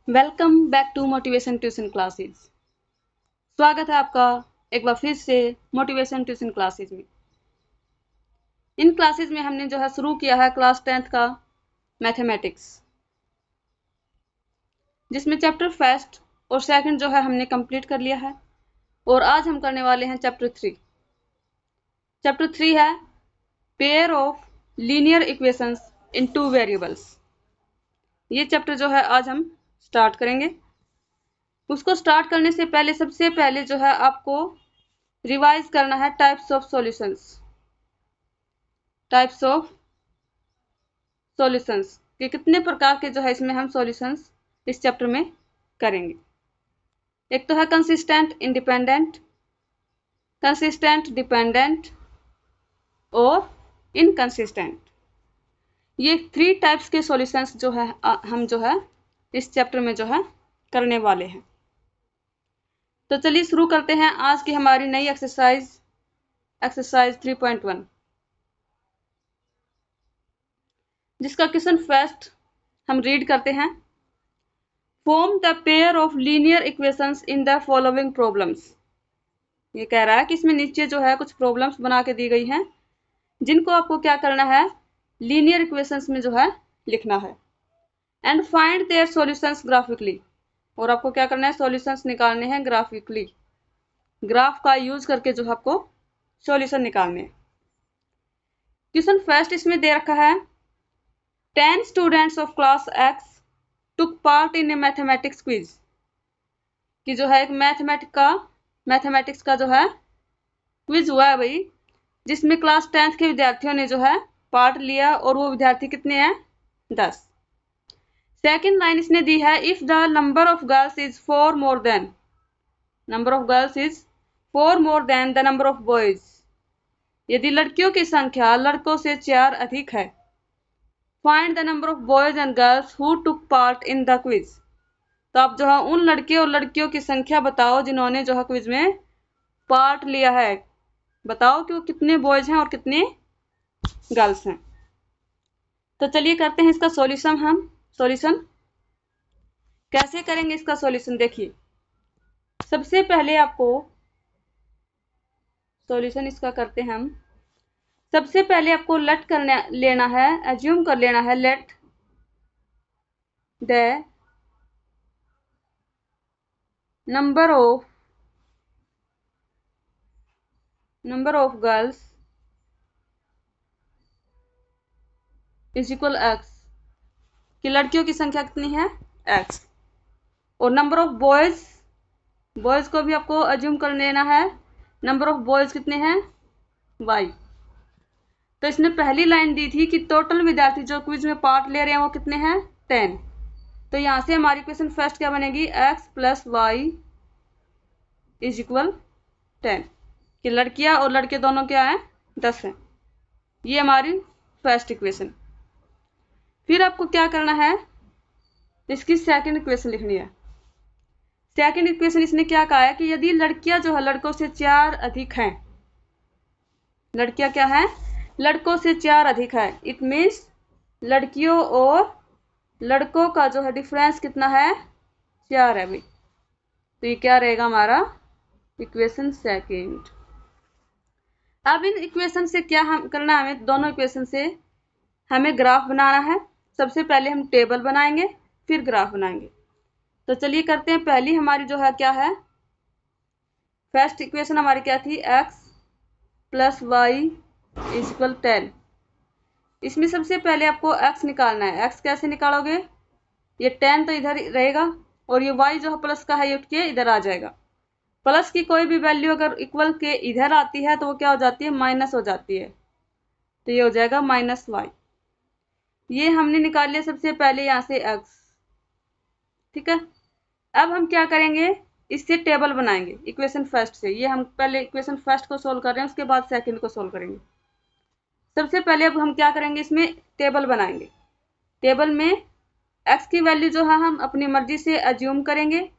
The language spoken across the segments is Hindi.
Welcome back to motivation tuition classes. स्वागत है आपका एक बार फिर से मोटिवेशन ट्यूशन क्लासेस में। इन क्लासेस में हमने जो है शुरू किया है क्लास 10th का मैथमेटिक्स, जिसमें चैप्टर फर्स्ट और सेकंड जो है हमने कंप्लीट कर लिया है और आज हम करने वाले हैं चैप्टर 3। चैप्टर 3 है pair of linear equations in two variables. ये चैप्टर जो है आज हम स्टार्ट करेंगे। उसको स्टार्ट करने से पहले सबसे पहले जो है आपको रिवाइज करना है टाइप्स ऑफ सॉल्यूशंस कि कितने प्रकार के जो है इसमें हम सॉल्यूशंस इस चैप्टर में करेंगे। एक तो है कंसिस्टेंट डिपेंडेंट और इनकंसिस्टेंट। ये 3 टाइप्स के सॉल्यूशंस जो है हम जो है इस चैप्टर में जो है करने वाले हैं। तो चलिए शुरू करते हैं आज की हमारी नई एक्सरसाइज 3.1, जिसका क्वेश्चन फर्स्ट हम रीड करते हैं। Form the pair of linear equations in the following problems. ये कह रहा है कि इसमें नीचे जो है कुछ प्रॉब्लम्स बना के दी गई हैं, जिनको आपको क्या करना है, लीनियर इक्वेशंस में जो है लिखना है। And find their solutions graphically, और आपको क्या करना है, सॉल्यूशंस निकालने हैं ग्राफिकली। ग्राफ का यूज करके जो आपको सॉल्यूशन निकालने हैं। क्वेश्चन फर्स्ट इसमें दे रखा है 10 students of class X took part in a mathematics quiz, कि जो है एक मैथमेटिक्स का जो है क्विज हुआ है भाई, जिसमें क्लास 10th के विद्यार्थियों ने जो है पार्ट लिया और वो विद्यार्थी कितने हैं, 10। सेकंड लाइन इसने दी है if the number of girls is 4 more than the number of boys, यदि लड़कियों की संख्या लड़कों से 4 अधिक है। Find the number of boys and girls who took part in the quiz, तो आप जो है उन लड़के और लड़कियों की संख्या बताओ जिन्होंने जो है क्विज में पार्ट लिया है। बताओ कि वो कितने बॉयज हैं और कितने गर्ल्स हैं। तो चलिए करते हैं इसका सॉल्यूशन कैसे करेंगे। इसका सॉल्यूशन देखिए, सबसे पहले आपको सॉल्यूशन इसका करते हैं हम। सबसे पहले आपको एज्यूम कर लेना है let the number of girls is equal x, कि लड़कियों की संख्या कितनी है, x। और नंबर ऑफ बॉयज को भी आपको एज्यूम कर लेना है, नंबर ऑफ बॉयज कितने हैं, y। तो इसने पहली लाइन दी थी कि टोटल विद्यार्थी जो क्विज में पार्ट ले रहे हैं वो कितने हैं, 10। तो यहां से हमारी इक्वेशन फर्स्ट क्या बनेगी, x plus y is equal 10, कि लड़कियां और लड़के दोनों क्या है, 10 हैं। ये हमारी फर्स्ट इक्वेशन। फिर आपको क्या करना है, इसकी सेकंड इक्वेशन लिखनी है। सेकंड इक्वेशन इसने क्या कहा है कि यदि लड़कियां जो है लड़कों से 4 अधिक हैं, लड़कियां क्या है, लड़कों से 4 अधिक है, इट मीन्स लड़कियों और लड़कों का जो है डिफरेंस कितना है, 4 है भाई। तो ये क्या रहेगा हमारा इक्वेशन सेकंड। अब इन इक्वेशन से क्या हम करना है, हमें दोनों इक्वेशन से हमें ग्राफ बनाना है। सबसे पहले हम टेबल बनाएंगे फिर ग्राफ बनाएंगे। तो चलिए करते हैं। पहली हमारी जो है क्या है, फर्स्ट इक्वेशन हमारी क्या थी, x plus y is equal 10। इसमें सबसे पहले आपको x निकालना है। x कैसे निकालोगे, ये 10 तो इधर रहेगा और ये y जो है प्लस का है ये उठ के इधर आ जाएगा। प्लस की कोई भी वैल्यू अगर इक्वल के इधर आती है तो वो क्या हो जाती है, माइनस हो जाती है। तो ये हो जाएगा माइनस वाई। ये हमने निकाल लिया सबसे पहले यहाँ से x, ठीक है। अब हम क्या करेंगे, इससे टेबल बनाएंगे इक्वेशन फर्स्ट से। ये हम पहले इक्वेशन फर्स्ट को सोल्व कर रहे हैं, उसके बाद सेकंड को सोल्व करेंगे। सबसे पहले अब हम क्या करेंगे, इसमें टेबल बनाएंगे। टेबल में x की वैल्यू जो है हम अपनी मर्जी से एज्यूम करेंगे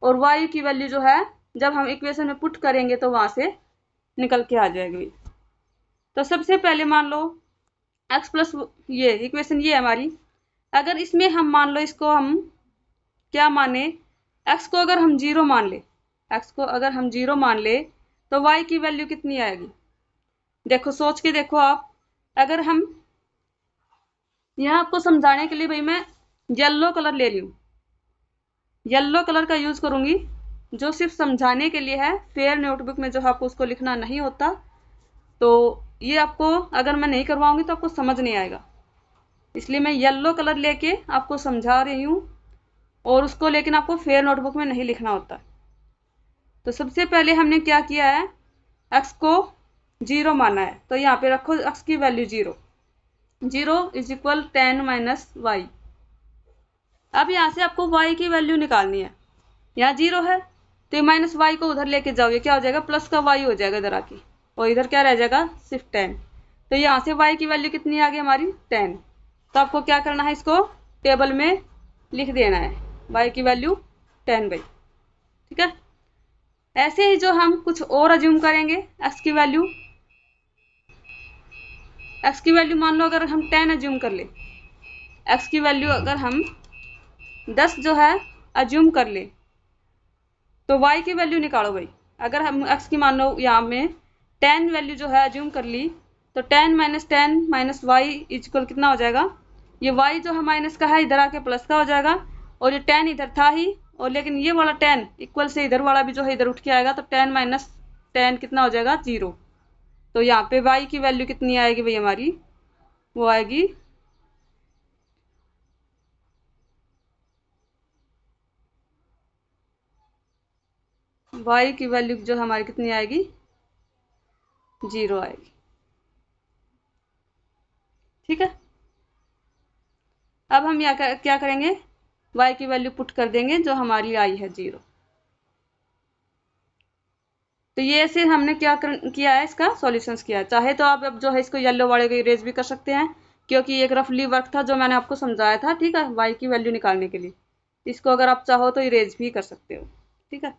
और y की वैल्यू जो है जब हम इक्वेशन में पुट करेंगे तो वहां से निकल के आ जाएगी। तो सबसे पहले मान लो x प्लस ये इक्वेशन ये है हमारी। अगर इसमें हम मान लो इसको हम क्या माने, एक्स को अगर हम 0 मान ले, एक्स को अगर हम 0 मान ले तो वाई की वैल्यू कितनी आएगी। देखो सोच के देखो आप, अगर हम यहाँ आपको समझाने के लिए भाई मैं येलो कलर ले रही हूँ, येलो कलर का यूज करूंगी जो सिर्फ समझाने के लिए है, फेयर नोटबुक में जो आपको उसको लिखना नहीं होता। तो ये आपको अगर मैं नहीं करवाऊंगी तो आपको समझ नहीं आएगा, इसलिए मैं येलो कलर लेके आपको समझा रही हूँ, और उसको लेकिन आपको फेयर नोटबुक में नहीं लिखना होता। तो सबसे पहले हमने क्या किया है, एक्स को 0 माना है, तो यहाँ पे रखो एक्स की value 0, 0 is equal 10 minus y. अब यहाँ से आपको y की वैल्यू निकालनी है, यहाँ 0 है तो माइनस वाई को उधर लेके जाओ, ये क्या हो जाएगा, प्लस का y हो जाएगा इधर आके, और इधर क्या रह जाएगा, सिर्फ 10। तो यहाँ से y की वैल्यू कितनी आ गई हमारी, 10। तो आपको क्या करना है, इसको टेबल में लिख देना है, y की वैल्यू 10 भाई, ठीक है। ऐसे ही जो हम कुछ और अज्यूम करेंगे, x की वैल्यू मान लो अगर हम 10 अज्यूम कर ले, x की वैल्यू अगर हम 10 जो है अज्यूम कर ले, तो y की वैल्यू निकालो भाई। अगर हम x की मान लो यहाँ में 10 वैल्यू जो है अज्यूम कर ली, तो 10 माइनस 10 माइनस वाई इक्वल कितना हो जाएगा, ये y जो है माइनस का है इधर आके प्लस का हो जाएगा, और ये 10 इधर था ही, और लेकिन ये वाला 10 इक्वल से इधर वाला भी जो है इधर उठ के आएगा, तो 10 माइनस 10 कितना हो जाएगा, 0। तो यहाँ पे y की वैल्यू कितनी आएगी भाई हमारी, वो आएगी y की वैल्यू जो हमारी कितनी आएगी, 0 आएगी, ठीक है। अब हम यहाँ क्या करेंगे, y की वैल्यू पुट कर देंगे जो हमारी आई है 0। तो ये ऐसे हमने किया है, इसका सॉल्यूशंस किया है। चाहे तो आप अब जो है इसको येलो वाले को इरेज भी कर सकते हैं, क्योंकि एक रफली वर्क था जो मैंने आपको समझाया था, ठीक है, y की वैल्यू निकालने के लिए। इसको अगर आप चाहो तो इरेज भी कर सकते हो, ठीक है।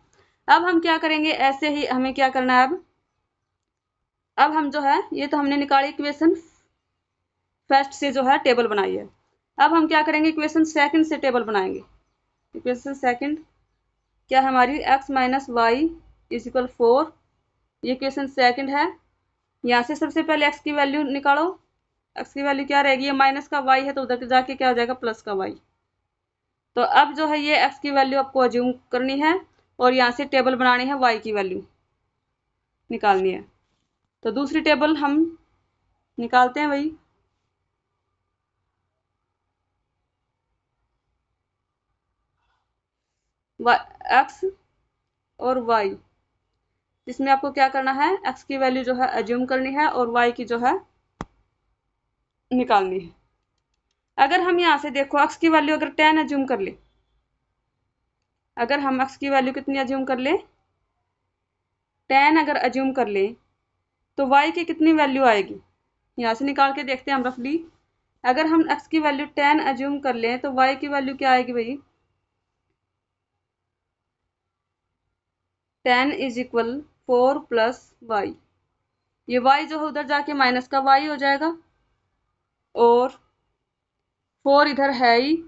अब हम क्या करेंगे, ऐसे ही हमें क्या करना है, अब हम जो है ये तो हमने निकाली इक्वेशन फर्स्ट से जो है टेबल बनाई है। अब हम क्या करेंगे, इक्वेशन सेकंड से टेबल बनाएंगे। इक्वेशन सेकंड क्या है हमारी, x minus y is equal 4, ये इक्वेशन सेकंड है। यहाँ से सबसे पहले x की वैल्यू निकालो, x की वैल्यू क्या रहेगी, ये माइनस का y है तो उधर जाके क्या हो जाएगा, प्लस का y। तो अब जो है ये x की वैल्यू आपको अज्यूम करनी है, और यहाँ से टेबल बनानी है, y की वैल्यू निकालनी है। तो दूसरी टेबल हम निकालते हैं भाई, x और y, जिसमें आपको क्या करना है, x की वैल्यू जो है अज्यूम करनी है और y की जो है निकालनी है। अगर हम यहाँ से देखो x की वैल्यू अगर 10 अज्यूम कर ले, अगर हम x की वैल्यू कितनी अज्यूम कर ले, 10 अगर अज्यूम कर ले, तो y की कितनी वैल्यू आएगी, यहाँ से निकाल के देखते हैं हम रफली। अगर हम x की वैल्यू 10 अज्यूम कर लें तो y की वैल्यू क्या आएगी भाई, 10 इज इक्वल 4 प्लस वाई, ये y जो है उधर जाके माइनस का y हो जाएगा, और 4 इधर है ही,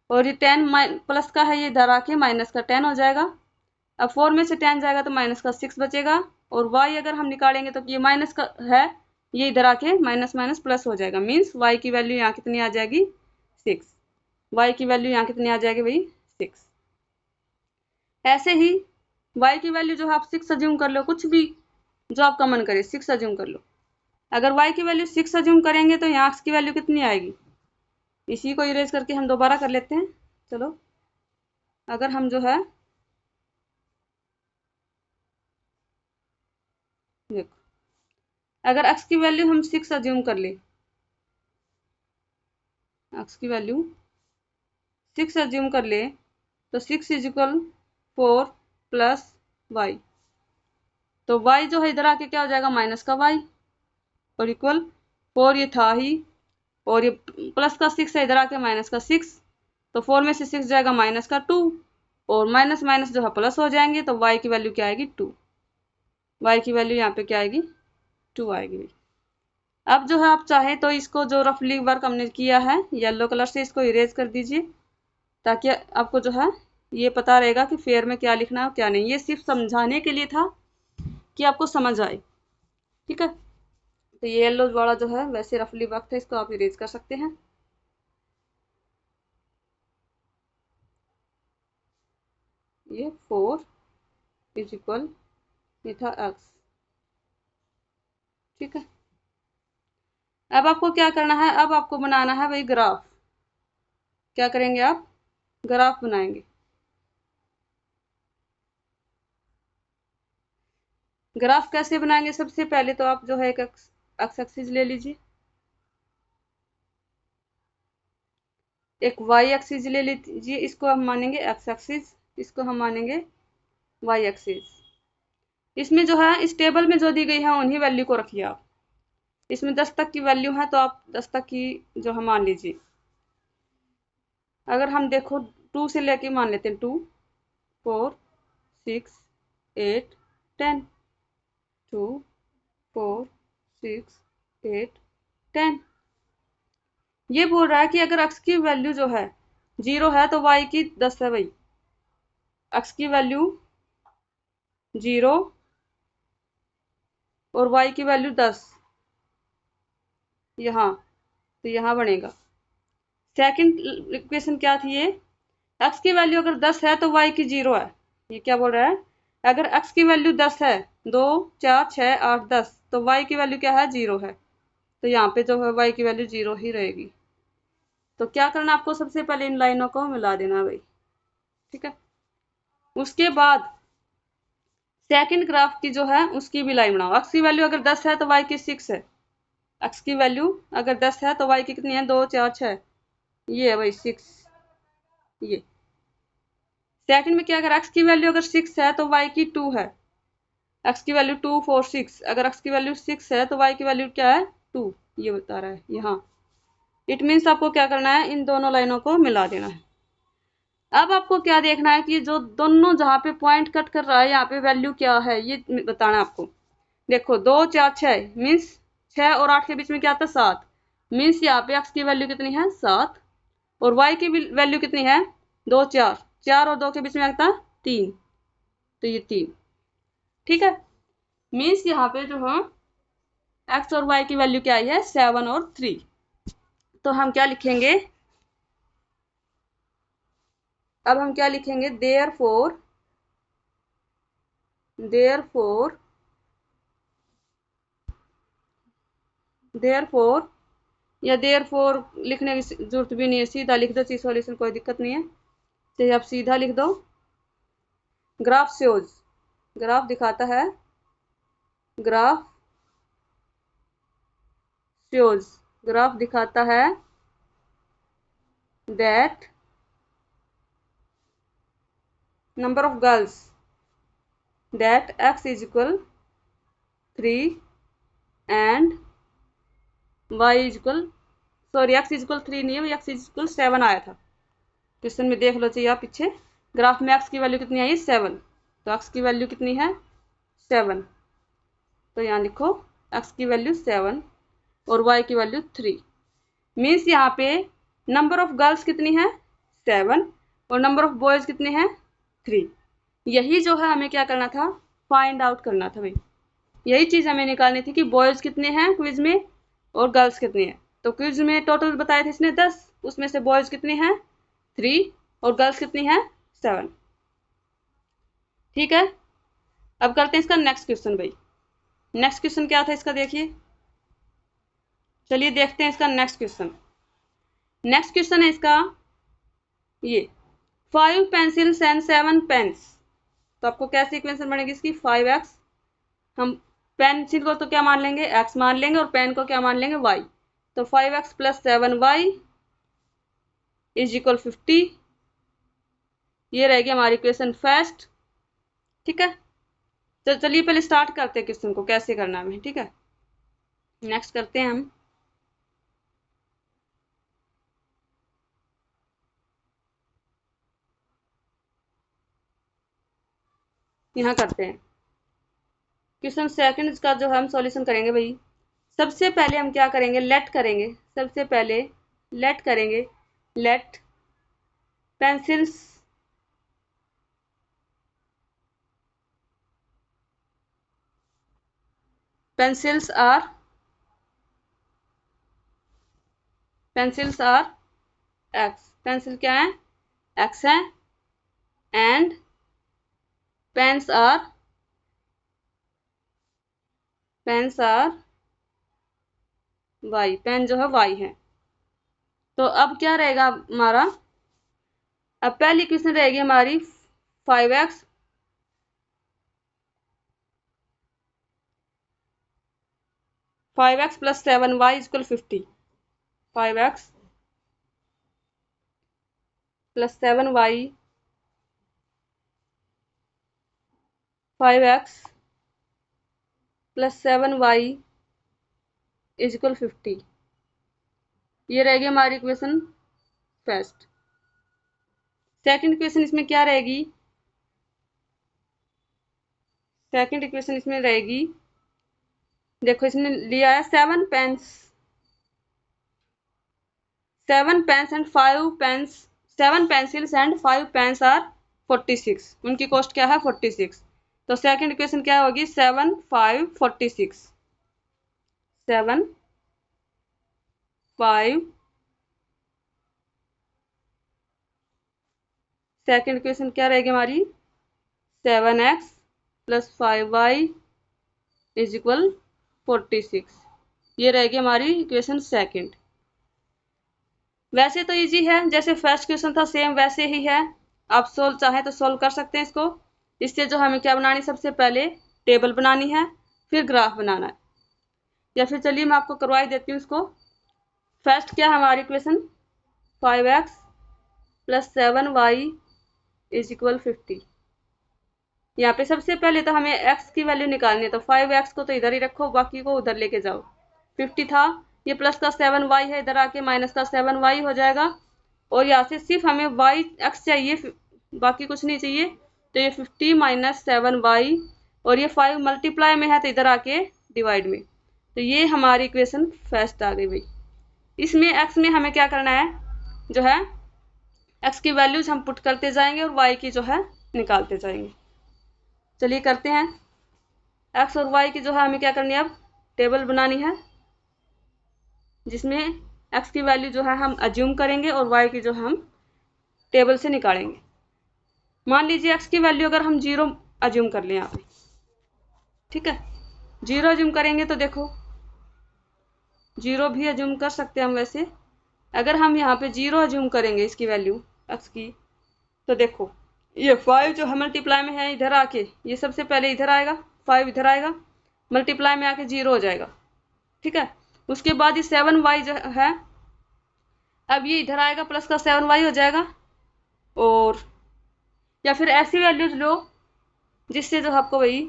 और ये 10 प्लस का है, ये इधर आके माइनस का 10 हो जाएगा। अब 4 में से 10 जाएगा तो माइनस का 6 बचेगा, और y अगर हम निकालेंगे तो ये माइनस का है, ये इधर आके माइनस माइनस प्लस हो जाएगा, मीन्स y की वैल्यू यहाँ कितनी आ जाएगी, 6। y की वैल्यू यहाँ कितनी आ जाएगी भाई, 6। ऐसे ही y की वैल्यू जो है आप 6 अज्यूम कर लो, कुछ भी जो आपका मन करे 6 अज्यूम कर लो। अगर y की वैल्यू 6 अज्यूम करेंगे तो यहाँ x की वैल्यू कितनी आएगी, इसी को इरेज करके हम दोबारा कर लेते हैं। चलो, अगर हम जो है देखो, अगर x की वैल्यू हम 6 अज्यूम कर ले, x की वैल्यू 6 अज्यूम कर ले, तो 6 इज इक्वल 4 प्लस वाई, तो y जो है इधर आके क्या हो जाएगा, माइनस का y, और इक्वल 4 ये था ही, और ये प्लस का 6 है इधर आके माइनस का 6, तो 4 में से 6 जाएगा माइनस का 2, और माइनस माइनस जो है प्लस हो जाएंगे, तो y की वैल्यू क्या आएगी, 2। y की वैल्यू यहाँ पे क्या आएगी, 2 आएगी। अब जो है आप चाहे तो इसको जो रफली वर्क हमने किया है येलो कलर से, इसको इरेज कर दीजिए, ताकि आपको जो है ये पता रहेगा कि फेयर में क्या लिखना है क्या नहीं। ये सिर्फ समझाने के लिए था कि आपको समझ आए, ठीक है। तो ये येलो वाला जो है वैसे रफली वक्त है, इसको आप इरेज कर सकते हैं। ये 4 इज इक्वल ये था x, ठीक है। अब आपको क्या करना है, अब आपको बनाना है भाई ग्राफ। क्या करेंगे आप, ग्राफ बनाएंगे। ग्राफ कैसे बनाएंगे, सबसे पहले तो आप जो है एक एक्स एक्सिस ले लीजिए, एक वाई एक्सिस ले लीजिए, इसको हम मानेंगे एक्स एक्सिस, इसको हम मानेंगे वाई एक्सिस। इसमें जो है इस टेबल में जो दी गई है उन्हीं वैल्यू को रखिए आप। इसमें 10 तक की वैल्यू है तो आप 10 तक की जो है मान लीजिए। अगर हम देखो 2 से लेके मान लेते हैं 2 4 6 8 10, 2 4 6 8 10। ये बोल रहा है कि अगर x की वैल्यू जो है 0 है तो y की 10 है भाई। x की वैल्यू 0 और y की वैल्यू 10, यहाँ तो यहाँ बनेगा। सेकंड इक्वेशन क्या थी ये, x की वैल्यू अगर 10 है तो y की 0 है। ये क्या बोल रहा है, अगर x की वैल्यू 10 है 2 4 6 8 10 तो y की वैल्यू क्या है 0 है, तो यहाँ पे जो है y की वैल्यू 0 ही रहेगी। तो क्या करना आपको, सबसे पहले इन लाइनों को मिला देना भाई, ठीक है। उसके बाद सेकंड ग्राफ की जो है उसकी भी लाइन बनाओ। x की वैल्यू अगर 10 है तो y की 6 है। x की वैल्यू अगर 10 है तो y की कितनी है 2 4 6, ये है भाई 6। ये सेकंड में क्या, अगर x की वैल्यू अगर 6 है तो y की 2 है। x की वैल्यू 2 4 6, अगर x की वैल्यू 6 है तो y की वैल्यू क्या है 2, ये बता रहा है यहाँ। इट मीन्स आपको क्या करना है, इन दोनों लाइनों को मिला देना है। अब आपको क्या देखना है कि जो दोनों जहाँ पे पॉइंट कट कर रहा है यहाँ पे वैल्यू क्या है ये बताना है आपको। देखो 2 4 6 मीन्स 6 और 8 के बीच में क्या आता है 7, मीन्स यहाँ पे x की वैल्यू कितनी है 7 और y की वैल्यू कितनी है 2 4, 4 और 2 के बीच में आता है 3, तो ये 3, ठीक है। मीन्स यहाँ पे जो है x और y की वैल्यू क्या आई है 7 और 3। तो हम क्या लिखेंगे, अब हम क्या लिखेंगे, देयरफॉर या देयरफॉर लिखने की जरूरत भी नहीं है, सीधा लिख दो, चीज सॉल्यूशन कोई दिक्कत नहीं है, चाहे आप सीधा लिख दो। ग्राफ शोज, ग्राफ दिखाता है, ग्राफ शोज, ग्राफ दिखाता है that number of girls that x is equal 3 and y is equal, sorry x is equal 3 नहीं है, x इज इक्वल 7 आया था क्वेश्चन में, देख लो चाहिए आप पीछे। ग्राफ में x की वैल्यू कितनी आई 7, तो x की वैल्यू कितनी है 7, तो यहाँ लिखो x की वैल्यू 7 और y की वैल्यू 3। मीन्स यहाँ पे नंबर ऑफ गर्ल्स कितनी है 7 और नंबर ऑफ बॉयज कितने हैं 3। यही जो है हमें क्या करना था, फाइंड आउट करना था भाई। यही चीज हमें निकालनी थी कि बॉयज कितने हैं क्विज में और गर्ल्स कितनी है। तो क्विज में टोटल बताए थे इसने 10, उसमें से बॉयज कितने हैं 3 और गर्ल्स कितनी है 7, ठीक है। अब करते हैं इसका नेक्स्ट क्वेश्चन भाई। नेक्स्ट क्वेश्चन क्या था इसका, देखिए, चलिए देखते हैं इसका नेक्स्ट क्वेश्चन। नेक्स्ट क्वेश्चन है इसका ये 5 पेंसिल्स एंड 7 पेन्स। तो आपको कैसे इक्वेशन बनेगी इसकी, 5x, हम पेंसिल को तो क्या मान लेंगे x मान लेंगे और पेन को क्या मान लेंगे y, तो 5x plus 7y is equal 50। ये रहेगी हमारी इक्वेशन फर्स्ट, ठीक है। तो चलिए पहले स्टार्ट करते हैं क्वेश्चन को कैसे करना है, ठीक है। नेक्स्ट करते हैं हम, यहाँ करते हैं क्वेश्चन सेकंड का जो हम सॉल्यूशन करेंगे भाई। सबसे पहले हम क्या करेंगे, लेट करेंगे, सबसे पहले लेट करेंगे, let pencils pencils are x, pencil क्या है, एक्स है, and pens are y, pen जो है वाई है। तो अब क्या रहेगा हमारा, अब पहली इक्वेशन रहेगी हमारी 5x plus 7y equal 50, 5x plus 7y 5x plus 7y is equal 50। ये रहेगी हमारी इक्वेशन फर्स्ट। सेकंड इक्वेशन इसमें क्या रहेगी, सेकंड इक्वेशन इसमें रहेगी, देखो इसने लिया है 7 pens and 5 pens, 7 pencils and 5 pens are 46, उनकी कॉस्ट क्या है 46। तो सेकंड इक्वेशन क्या होगी 7 5 46, 7 5, सेकंड इक्वेशन क्या रहेगी हमारी 7x plus 5y is equal 46, ये रहेगी हमारी इक्वेशन सेकंड। वैसे तो इजी है, जैसे फर्स्ट क्वेश्चन था सेम वैसे ही है, आप सोल्व चाहे तो सोल्व कर सकते हैं इसको। इससे जो हमें क्या बनानी, सबसे पहले टेबल बनानी है, फिर ग्राफ बनाना है, या फिर चलिए मैं आपको करवा ही देती हूँ इसको। फर्स्ट क्या हमारी equation 5x plus 7y is equal 50। यहाँ पे सबसे पहले तो हमें x की वैल्यू निकालनी है, तो 5x को तो इधर ही रखो, बाकी को उधर लेके जाओ। 50 था, ये प्लस का 7y है, इधर आके माइनस का 7y हो जाएगा, और यहाँ से सिर्फ हमें x चाहिए, बाकी कुछ नहीं चाहिए। तो ये 50 माइनस 7y, और ये 5 मल्टीप्लाई में है तो इधर आके डिवाइड में। तो ये हमारी इक्वेशन फर्स्ट आ गई भाई। इसमें x में हमें क्या करना है, जो है x की वैल्यूज हम पुट करते जाएंगे और y की जो है निकालते जाएंगे। चलिए करते हैं। x और y की जो है हमें क्या करनी है, अब टेबल बनानी है, जिसमें x की वैल्यू जो है हम अज्यूम करेंगे और y की जो हम टेबल से निकालेंगे। मान लीजिए x की वैल्यू अगर हम 0 अज्यूम कर लें यहाँ पे, ठीक है, 0 अज्यूम करेंगे तो देखो 0 भी अज्यूम कर सकते हैं हम। वैसे अगर हम यहाँ पे 0 अज्यूम करेंगे इसकी वैल्यू x की, तो देखो ये 5 जो है मल्टीप्लाई में है, इधर आके ये सबसे पहले इधर आएगा, 5 इधर आएगा, मल्टीप्लाई में आके 0 हो जाएगा, ठीक है। उसके बाद ये 7y जो है, अब ये इधर आएगा, प्लस का 7y हो जाएगा, और या फिर ऐसी वैल्यूज लो जिससे जो आपको वही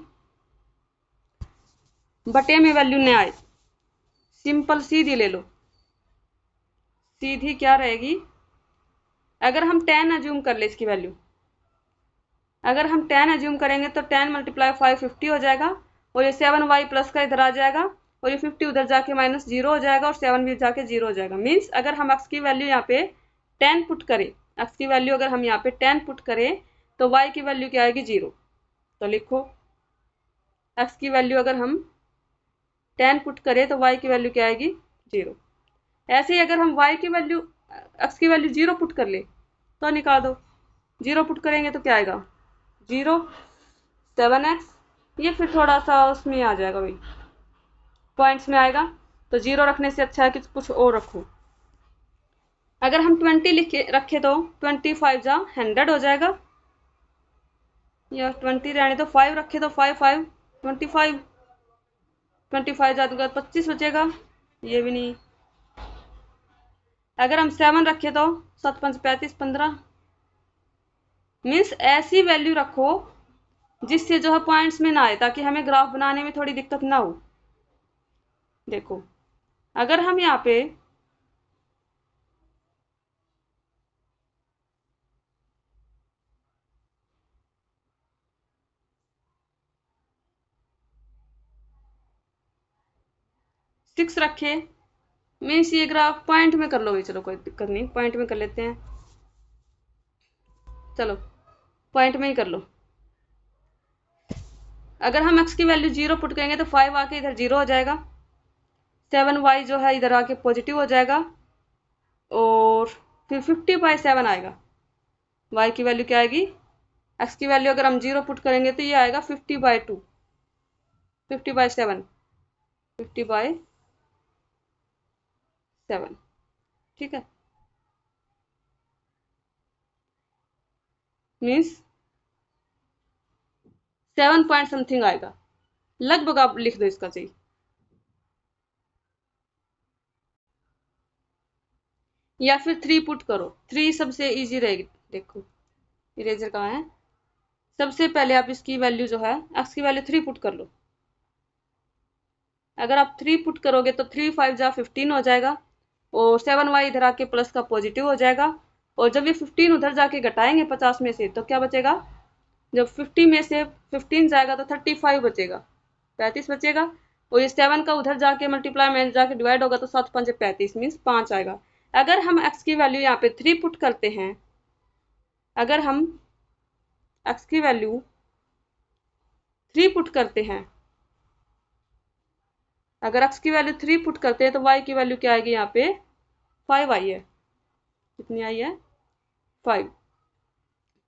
बटे में वैल्यू न आए, सिंपल सीधी ले लो। सीधी क्या रहेगी, अगर हम 10 अज्यूम कर ले इसकी वैल्यू, अगर हम 10 अज्यूम करेंगे तो 10 मल्टीप्लाई 5 50 हो जाएगा, और ये 7y प्लस का इधर आ जाएगा, और ये 50 उधर जाके माइनस 0 हो जाएगा, और 7 भी जाके 0 हो जाएगा। मीन्स अगर हम x की वैल्यू यहाँ पे 10 पुट करें, x की वैल्यू अगर हम यहाँ पे 10 पुट करें तो y की वैल्यू क्या आएगी 0। तो लिखो x की वैल्यू अगर हम 10 पुट करें तो y की वैल्यू क्या आएगी 0। ऐसे ही अगर हम y की वैल्यू x की वैल्यू 0 पुट कर ले तो निकाल दो, 0 पुट करेंगे तो क्या आएगा 0, 7x, ये फिर थोड़ा सा उसमें आ जाएगा भाई, पॉइंट्स में आएगा, तो 0 रखने से अच्छा है कि कुछ और रखो। अगर हम 20 लिखे रखे तो 25 जा 100 हो जाएगा, या 20 रहने तो 5 रखे तो 5 5 25 जा दूंगा 25 बचेगा, ये भी नहीं। अगर हम 7 रखे तो 7 5 35 15। मीन्स ऐसी वैल्यू रखो जिससे जो है पॉइंट्स में ना आए, ताकि हमें ग्राफ बनाने में थोड़ी दिक्कत ना हो। देखो अगर हम यहाँ पे सिक्स रखे, मीन्स ये ग्राफ पॉइंट में कर लो भाई, चलो कोई दिक्कत नहीं, पॉइंट में कर लेते हैं, चलो पॉइंट में ही कर लो। अगर हम x की वैल्यू 0 पुट करेंगे तो 5 आके इधर 0 हो जाएगा, 7y जो है इधर आके पॉजिटिव हो जाएगा, और फिर 50/7 आएगा। y की वैल्यू क्या आएगी, x की वैल्यू अगर हम 0 पुट करेंगे तो ये आएगा 50/2, 50/7, 50/7। ठीक है, मीन्स 7 पॉइंट समथिंग आएगा, लगभग आप लिख दो इसका सही। या फिर 3 पुट करो, 3 सबसे इजी रहेगी। देखो इरेजर कहाँ है, सबसे पहले आप इसकी वैल्यू जो है x की वैल्यू 3 पुट कर लो। अगर आप 3 पुट करोगे तो 3 5 जा 15 हो जाएगा, और 7y इधर आके प्लस का पॉजिटिव हो जाएगा, और जब ये 15 उधर जाके घटाएंगे 50 में से तो क्या बचेगा, जब 50 में से 15 जाएगा तो 35 बचेगा, 35 बचेगा, और ये 7 का उधर जाके मल्टीप्लाई में जाके डिवाइड होगा तो 7 5 35 मीन्स 5 आएगा। अगर हम x की वैल्यू यहाँ पे 3 पुट करते हैं, अगर हम x की वैल्यू 3 पुट करते हैं, अगर x की वैल्यू 3 पुट करते हैं तो y की वैल्यू क्या आएगी, यहाँ पे 5 आई है। कितनी आई है, 5।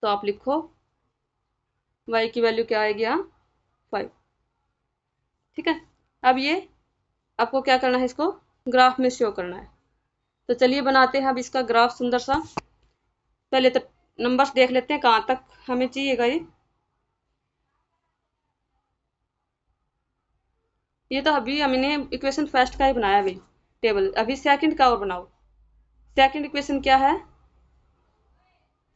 तो आप लिखो y की वैल्यू क्या आएगी यहाँ, 5। ठीक है, अब ये आपको क्या करना है, इसको ग्राफ में शो करना है। तो चलिए बनाते हैं अब इसका ग्राफ सुंदर सा। पहले तो नंबर्स देख लेते हैं कहाँ तक हमें चाहिएगा। ये तो अभी हमने इक्वेशन फर्स्ट का ही बनाया भाई टेबल, अभी सेकंड का और बनाओ। सेकंड इक्वेशन क्या है,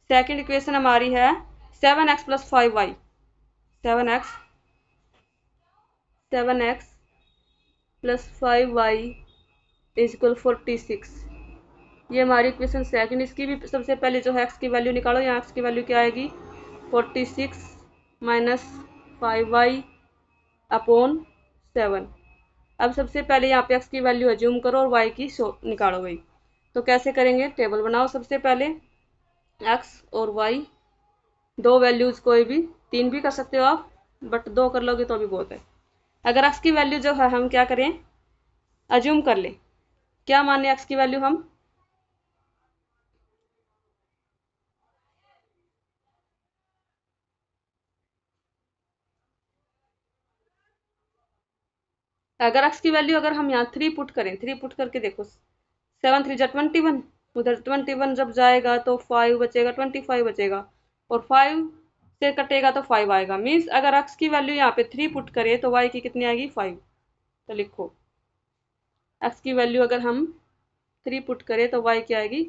सेकंड इक्वेशन हमारी है 7x + 5y, 7x + 5y = 46। ये हमारी इक्वेशन सेकंड। इसकी भी सबसे पहले जो है x की वैल्यू निकालो। यहाँ x की वैल्यू क्या आएगी, 46 - 5y/7। अब सबसे पहले यहाँ पे x की वैल्यू अज्यूम करो और y की निकालो भाई। तो कैसे करेंगे, टेबल बनाओ। सबसे पहले x और y दो वैल्यूज, कोई भी 3 भी कर सकते हो आप, बट 2 कर लोगे तो भी बहुत है। अगर x की वैल्यू जो है हम क्या करें, अज्यूम कर लें। क्या माने x की वैल्यू हम, अगर x की वैल्यू अगर हम यहाँ 3 पुट करें, 3 पुट करके देखो, 7 3 जा 21, उधर 21 जब जाएगा तो 5 बचेगा, 25 बचेगा, और 5 से कटेगा तो 5 आएगा। मीन्स अगर x की वैल्यू यहाँ पे 3 पुट करें तो y की कितनी आएगी, 5। तो लिखो x की वैल्यू अगर हम 3 पुट करें तो y की आएगी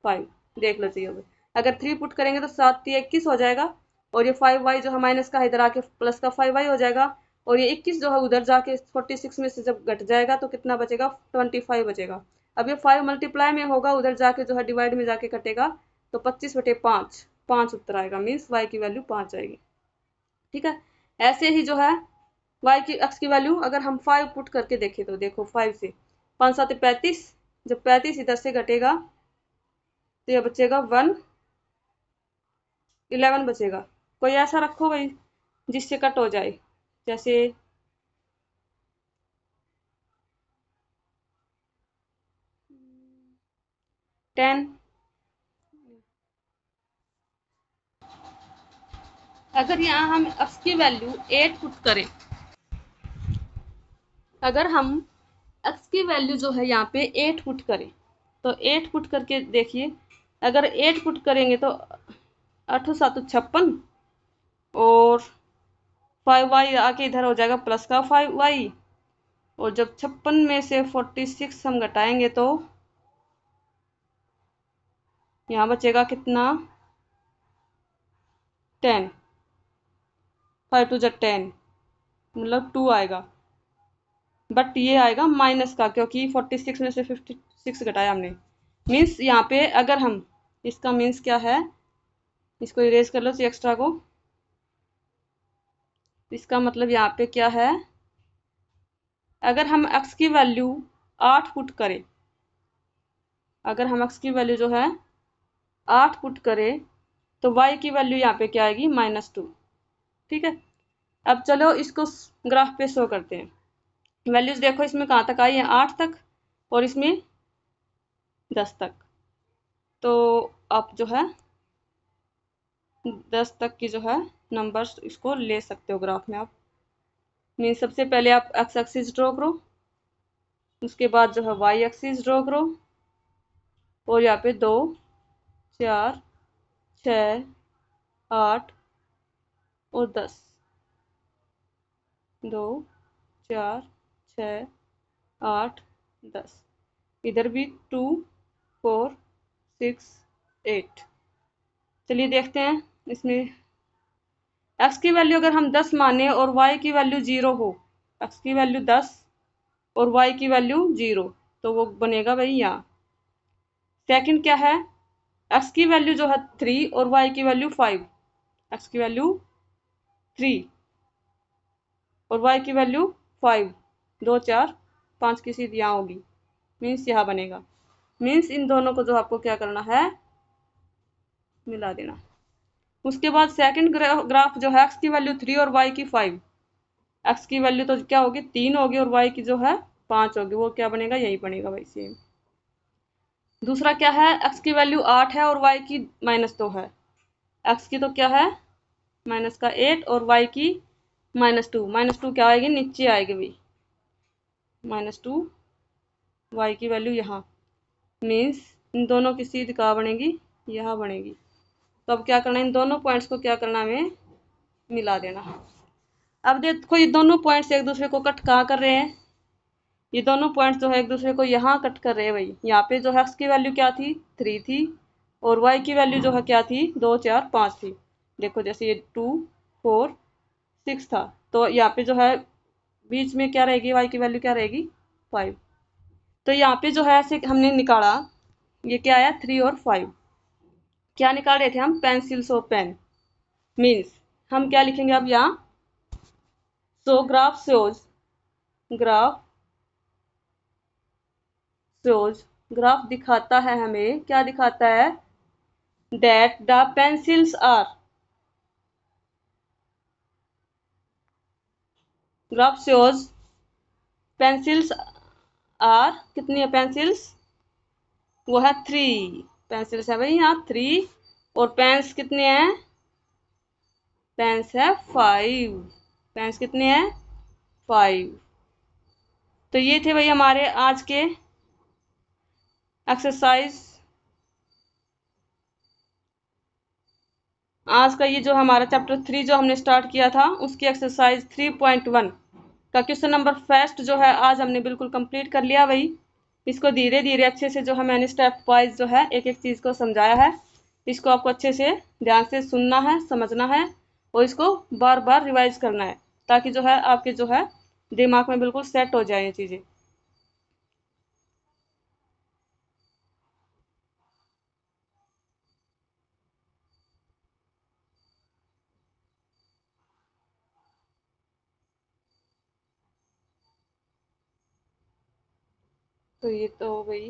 5। देख लो चाहिए होगा, अगर 3 पुट करेंगे तो 7 3 21 हो जाएगा, और ये 5y जो है माइनस का इधर आके प्लस का 5y हो जाएगा, और ये 21 जो है उधर जाके 46 में से जब घट जाएगा तो कितना बचेगा, 25 बचेगा। अब ये 5 मल्टीप्लाई में होगा, उधर जाके जो है डिवाइड में जाके कटेगा, तो 25/5, 5 उत्तर आएगा। मीन्स y की वैल्यू 5 आएगी। ठीक है, ऐसे ही जो है y की x की वैल्यू अगर हम 5 पुट करके देखें तो देखो, 5 से 5 7 35, जब 35 इधर से घटेगा तो यह बचेगा 1 11 बचेगा। कोई ऐसा रखो भाई जिससे कट हो जाए, जैसे 10। अगर यहाँ हम x की वैल्यू 8 पुट करें, अगर हम x की वैल्यू जो है यहाँ पे 8 पुट करें, तो 8 पुट करके देखिए, अगर 8 पुट करेंगे तो 8 7 56, और 5y आके इधर हो जाएगा प्लस का 5y, और जब 56 में से 46 हम घटाएंगे तो यहाँ बचेगा कितना, 10, 5 2 जा 10, मतलब 2 आएगा, बट ये आएगा माइनस का, क्योंकि 46 में से 56 घटाया हमने। मीन्स यहाँ पे अगर हम इसका मीन्स क्या है, इसको इरेज कर लो एक्स्ट्रा को। इसका मतलब यहाँ पे क्या है, अगर हम x की वैल्यू 8 पुट करें, अगर हम x की वैल्यू जो है 8 पुट करें तो y की वैल्यू यहाँ पे क्या आएगी, -2। ठीक है, अब चलो इसको ग्राफ पे शो करते हैं। वैल्यूज देखो इसमें कहाँ तक आई है, 8 तक, और इसमें 10 तक। तो आप जो है 10 तक की जो है नंबर्स इसको ले सकते हो ग्राफ में आप। मीन सबसे पहले आप एक्स एक्सिस ड्रॉ करो, उसके बाद जो है वाई एक्सिस ड्रॉ करो, और यहाँ पे 2, 4, 6, 8 और 10, 2, 4, 6, 8, 10। इधर भी 2, 4, 6, 8। चलिए देखते हैं इसमें x की वैल्यू अगर हम 10 माने और y की वैल्यू 0 हो, x की वैल्यू 10 और y की वैल्यू 0, तो वो बनेगा भाई यहाँ। सेकंड क्या है, x की वैल्यू जो है 3 और y की वैल्यू 5, x की वैल्यू 3 और y की वैल्यू 5, 2, 4, 5 की सीध यहाँ होगी, मीन्स यहाँ बनेगा। मीन्स इन दोनों को जो आपको क्या करना है, मिला देना। उसके बाद सेकंड ग्राफ जो है, x की वैल्यू 3 और y की 5, x की वैल्यू तो क्या होगी 3 होगी और y की जो है 5 होगी, वो क्या बनेगा, यही बनेगा भाई सेम। दूसरा क्या है, x की वैल्यू 8 है और y की -2 है। x की तो क्या है माइनस का 8 और y की -2, -2 क्या आएगी, नीचे आएगी भाई, -2, y की वैल्यू यहाँ। मीन्स इन दोनों की सीध कहाँ बनेगी, यहाँ बनेगी। तो अब क्या करना है, इन दोनों पॉइंट्स को क्या करना है, हमें मिला देना। अब देखो ये दोनों पॉइंट्स एक दूसरे को कट कहाँ कर रहे हैं, ये दोनों पॉइंट्स जो है एक दूसरे को यहाँ कट कर रहे हैं भाई। यहाँ पे जो है x की वैल्यू क्या थी, 3 थी, और y की वैल्यू जो है क्या थी, 2, 4, 5 थी। देखो जैसे ये 2, 4, 6 था, तो यहाँ पे जो है बीच में क्या रहेगी, y की वैल्यू क्या रहेगी, 5। तो यहाँ पे जो है ऐसे हमने निकाला, ये क्या आया 3 और 5। क्या निकाल रहे थे हम, पेंसिल्स और पेन। मीन्स हम क्या लिखेंगे अब यहाँ, so graph shows, graph shows, graph दिखाता है हमें, क्या दिखाता है, that the pencils are, graph shows pencils are, कितनी है पेंसिल्स, वो है 3 पेंसिल्स है भाई यहाँ 3, और पेन्स कितने हैं, पेन्स है 5, पेन्स कितने हैं 5। तो ये थे भाई हमारे आज के एक्सरसाइज, आज का ये जो हमारा चैप्टर 3 जो हमने स्टार्ट किया था, उसकी एक्सरसाइज 3.1 का क्वेश्चन नंबर फर्स्ट जो है आज हमने बिल्कुल कंप्लीट कर लिया भाई। इसको धीरे धीरे अच्छे से जो है मैंने स्टेप वाइज जो है एक एक चीज़ को समझाया है। इसको आपको अच्छे से ध्यान से सुनना है, समझना है, और इसको बार बार रिवाइज करना है, ताकि जो है आपके जो है दिमाग में बिल्कुल सेट हो जाए ये चीज़ें। तो ये तो हो गई।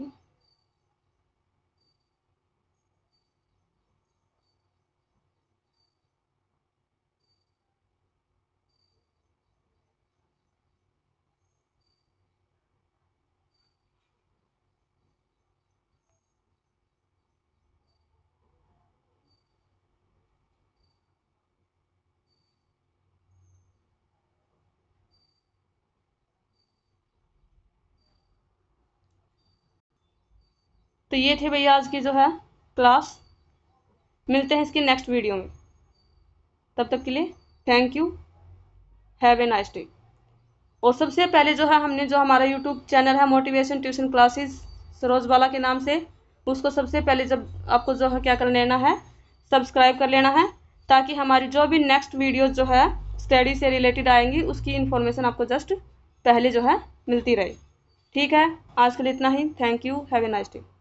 तो ये थे भैया आज की जो है क्लास। मिलते हैं इसकी नेक्स्ट वीडियो में, तब तक के लिए thank you, have a nice day. और सबसे पहले जो है हमने जो हमारा यूट्यूब चैनल है मोटिवेशन ट्यूशन क्लासेस सरोज बाला के नाम से, उसको सबसे पहले जब आपको जो है क्या कर लेना है, सब्सक्राइब कर लेना है, ताकि हमारी जो भी नेक्स्ट वीडियोस जो है स्टडी से रिलेटेड आएंगी उसकी इन्फॉर्मेशन आपको जस्ट पहले जो है मिलती रहे। ठीक है, आज के लिए इतना ही, thank you, have a nice day.